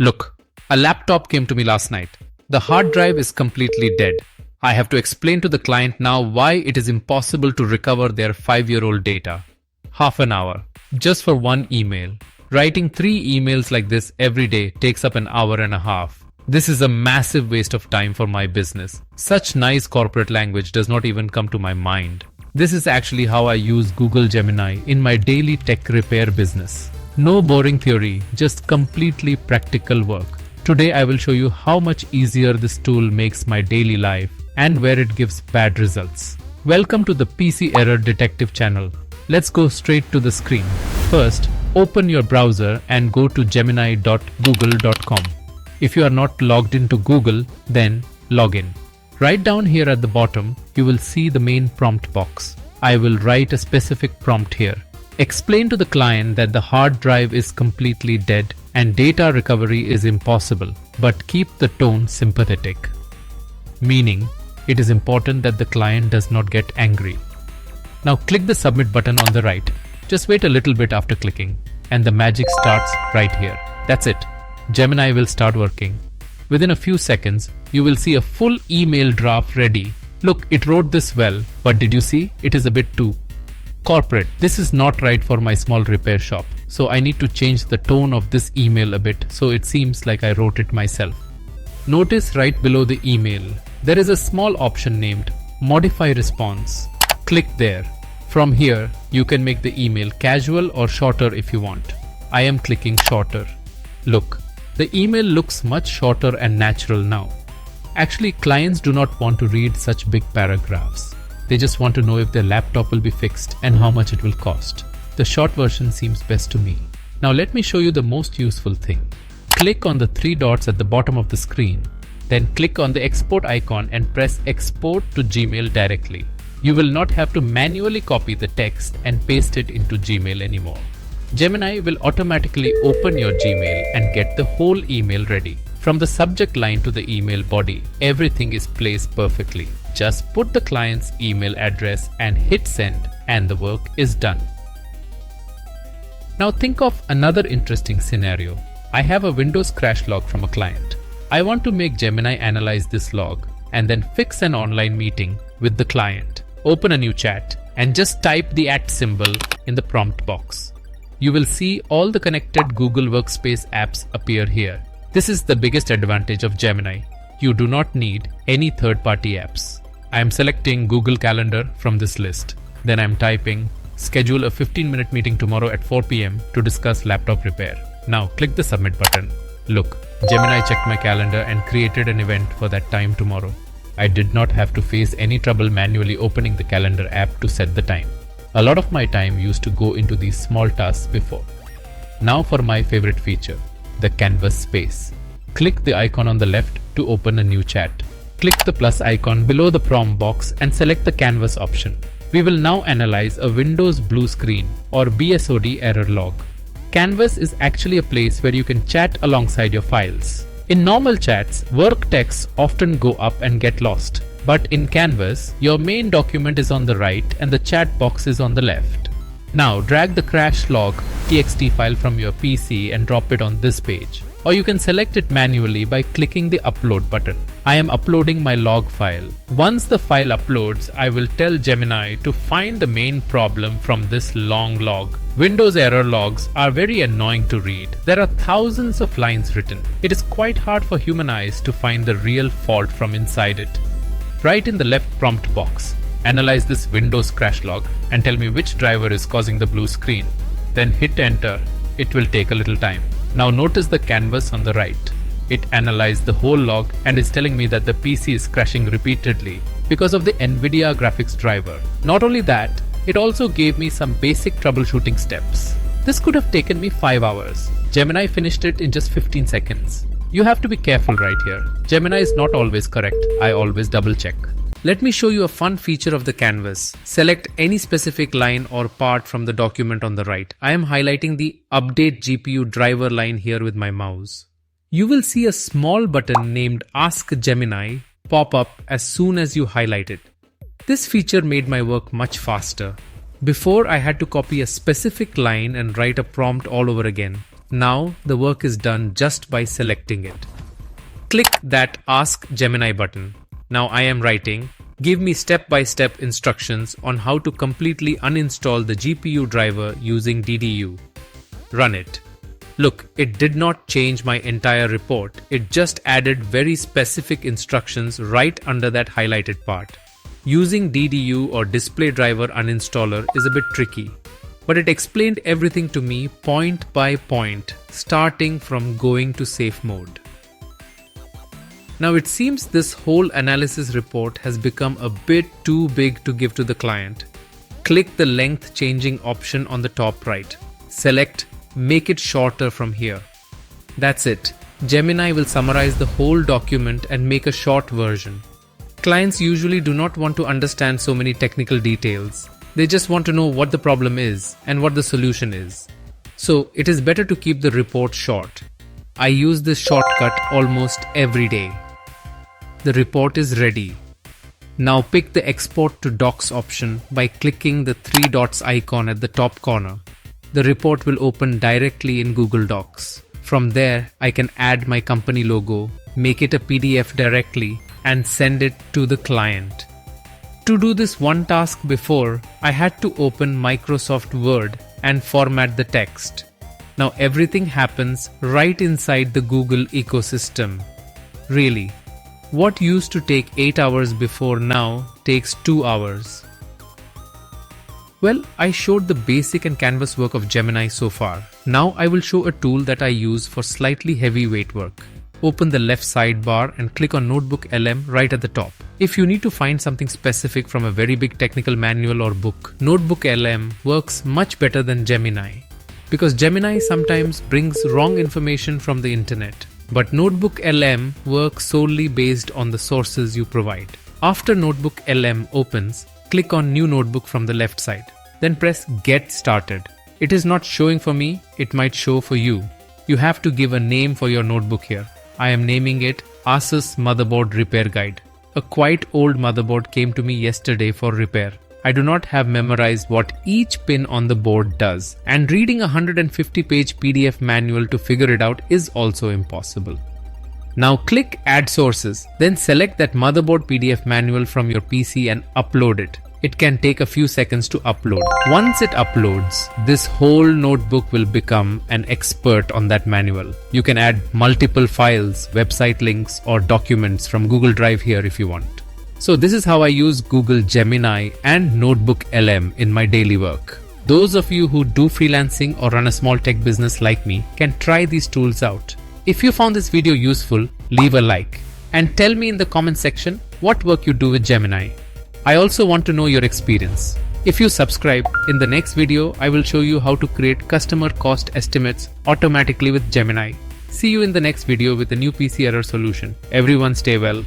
Look, a laptop came to me last night. The hard drive is completely dead. I have to explain to the client now why it is impossible to recover their 5-year-old data. Half an hour, just for one email. Writing 3 emails like this every day takes up an hour and a half. This is a massive waste of time for my business. Such nice corporate language does not even come to my mind. This is actually how I use Google Gemini in my daily tech repair business. No boring theory, just completely practical work. Today I will show you how much easier this tool makes my daily life and where it gives bad results. Welcome to the PC Error Detective channel. Let's go straight to the screen. First, open your browser and go to gemini.google.com. If you are not logged into Google, then log in. Right down here at the bottom, you will see the main prompt box. I will write a specific prompt here. Explain to the client that the hard drive is completely dead and data recovery is impossible, but keep the tone sympathetic. Meaning, it is important that the client does not get angry. Now click the submit button on the right. Just wait a little bit after clicking, and the magic starts right here. That's it. Gemini will start working. Within a few seconds, you will see a full email draft ready. Look, it wrote this well, but did you see? It is a bit too corporate. This is not right for my small repair shop. So I need to change the tone of this email a bit so it seems like I wrote it myself. Notice right below the email, there is a small option named Modify Response. Click there. From here, you can make the email casual or shorter if you want. I am clicking shorter. Look, the email looks much shorter and natural now. Actually, clients do not want to read such big paragraphs. They just want to know if their laptop will be fixed and how much it will cost. The short version seems best to me. Now let me show you the most useful thing. Click on the 3 dots at the bottom of the screen. Then click on the export icon and press export to Gmail directly. You will not have to manually copy the text and paste it into Gmail anymore. Gemini will automatically open your Gmail and get the whole email ready. From the subject line to the email body, everything is placed perfectly. Just put the client's email address and hit send, and the work is done. Now think of another interesting scenario. I have a Windows crash log from a client. I want to make Gemini analyze this log and then fix an online meeting with the client. Open a new chat and just type the @ symbol in the prompt box. You will see all the connected Google Workspace apps appear here. This is the biggest advantage of Gemini. You do not need any third-party apps. I am selecting Google Calendar from this list. Then I am typing, schedule a 15-minute meeting tomorrow at 4 p.m. to discuss laptop repair. Now click the submit button. Look, Gemini checked my calendar and created an event for that time tomorrow. I did not have to face any trouble manually opening the calendar app to set the time. A lot of my time used to go into these small tasks before. Now for my favorite feature, the canvas space. Click the icon on the left to open a new chat. Click the plus icon below the prompt box and select the canvas option. We will now analyze a Windows blue screen or BSOD error log. Canvas is actually a place where you can chat alongside your files. In normal chats, work texts often go up and get lost. But in Canvas, your main document is on the right and the chat box is on the left. Now drag the crash log txt file from your PC and drop it on this page. Or you can select it manually by clicking the upload button. I am uploading my log file. Once the file uploads, I will tell Gemini to find the main problem from this long log. Windows error logs are very annoying to read. There are thousands of lines written. It is quite hard for human eyes to find the real fault from inside it. Write in the left prompt box, analyze this Windows crash log and tell me which driver is causing the blue screen. Then hit enter. It will take a little time. Now notice the canvas on the right. It analyzed the whole log and is telling me that the PC is crashing repeatedly because of the NVIDIA graphics driver. Not only that, it also gave me some basic troubleshooting steps. This could have taken me 5 hours. Gemini finished it in just 15 seconds. You have to be careful right here. Gemini is not always correct. I always double check. Let me show you a fun feature of the canvas. Select any specific line or part from the document on the right. I am highlighting the Update GPU driver line here with my mouse. You will see a small button named Ask Gemini pop up as soon as you highlight it. This feature made my work much faster. Before, I had to copy a specific line and write a prompt all over again. Now the work is done just by selecting it. Click that Ask Gemini button. Now I am writing, give me step-by-step instructions on how to completely uninstall the GPU driver using DDU. Run it. Look, it did not change my entire report. It just added very specific instructions right under that highlighted part. Using DDU or display driver uninstaller is a bit tricky, but it explained everything to me point by point, starting from going to safe mode. Now it seems this whole analysis report has become a bit too big to give to the client. Click the length changing option on the top right. Select Make it shorter from here. That's it. Gemini will summarize the whole document and make a short version. Clients usually do not want to understand so many technical details. They just want to know what the problem is and what the solution is. So it is better to keep the report short. I use this shortcut almost every day. The report is ready. Now pick the Export to Docs option by clicking the three dots icon at the top corner. The report will open directly in Google Docs. From there, I can add my company logo, make it a PDF directly, and send it to the client. To do this one task before, I had to open Microsoft Word and format the text. Now everything happens right inside the Google ecosystem. Really, what used to take 8 hours before now takes 2 hours. Well, I showed the basic and canvas work of Gemini so far. Now I will show a tool that I use for slightly heavyweight work. Open the left sidebar and click on NotebookLM right at the top. If you need to find something specific from a very big technical manual or book, NotebookLM works much better than Gemini. Because Gemini sometimes brings wrong information from the internet. But NotebookLM works solely based on the sources you provide. After NotebookLM opens, click on New Notebook from the left side. Then press Get Started. It is not showing for me, it might show for you. You have to give a name for your notebook here. I am naming it Asus Motherboard Repair Guide. A quite old motherboard came to me yesterday for repair. I do not have memorized what each pin on the board does, and reading a 150-page PDF manual to figure it out is also impossible. Now click Add Sources, then select that motherboard PDF manual from your PC and upload it. It can take a few seconds to upload. Once it uploads, this whole notebook will become an expert on that manual. You can add multiple files, website links, or documents from Google Drive here if you want. So this is how I use Google Gemini and NotebookLM in my daily work. Those of you who do freelancing or run a small tech business like me can try these tools out. If you found this video useful, leave a like and tell me in the comment section what work you do with Gemini. I also want to know your experience. If you subscribe, in the next video I will show you how to create customer cost estimates automatically with Gemini. See you in the next video with a new PC error solution. Everyone stay well.